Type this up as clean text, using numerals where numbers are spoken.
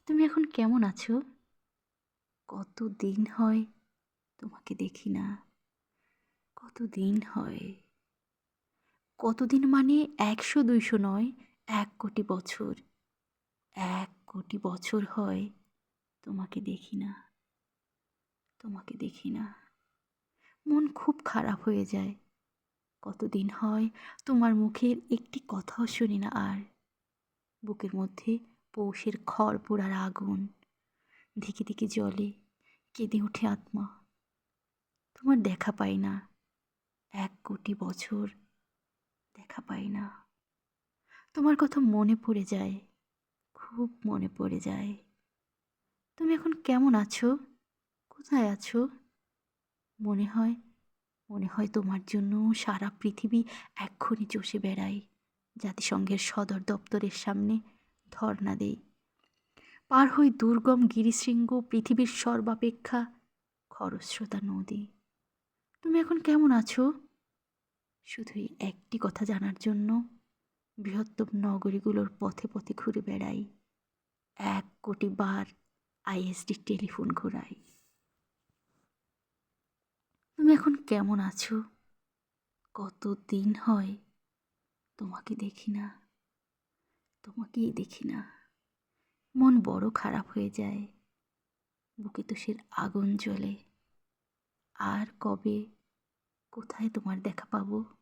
তুমি এখন কেমন আছো? কতদিন হয় তোমাকে দেখি না। কতদিন হয়? কতদিন মানে ১০০-২০০ নয়, ১,০০,০০,০০০ বছর। ১,০০,০০,০০০ বছর হয় তোমাকে দেখি না, তোমাকে দেখি না। মন খুব খারাপ হয়ে যায়। কতদিন হয় তোমার মুখের একটি কথাও শুনি না আর। বুকের মধ্যে পৌষের খড় পোড়ার আগুন। ধিকে ধিকে জ্বলে, কেঁদে ওঠে আত্মা। তোমার দেখা পাই না, ১,০০,০০,০০০ বছর দেখা পাই না। তোমার কথা মনে পড়ে যায়, খুব মনে পড়ে যায়। তুমি এখন কেমন আছো? কোথায় আছো? মনে হয়, মনে হয় তোমার জন্য সারা পৃথিবী এক্ষুনি চষে বেড়াই। জাতিসংঘের সদর দপ্তরের সামনে ধর্ণা দেই। পার হই দুর্গম গিরিশৃঙ্গ, পৃথিবীর সর্বাপেক্ষা খরস্রোতা নদী। তুমি এখন কেমন আছো? শুধুই একটি কথা জানার জন্য বৃহত্তম নগরীগুলোর পথে পথে ঘুরে বেড়াই। ১,০০,০০,০০০ বার আইএসডি টেলিফোন ঘোরাই। তুমি এখন কেমন আছো? কতদিন হয় তোমাকে দেখি না, তোমাকেই দেখি না। মন বড় খারাপ হয়ে যায়, বুকে তোষের আগুন জ্বলে। আর কবে, কোথায় তোমার দেখা পাবো?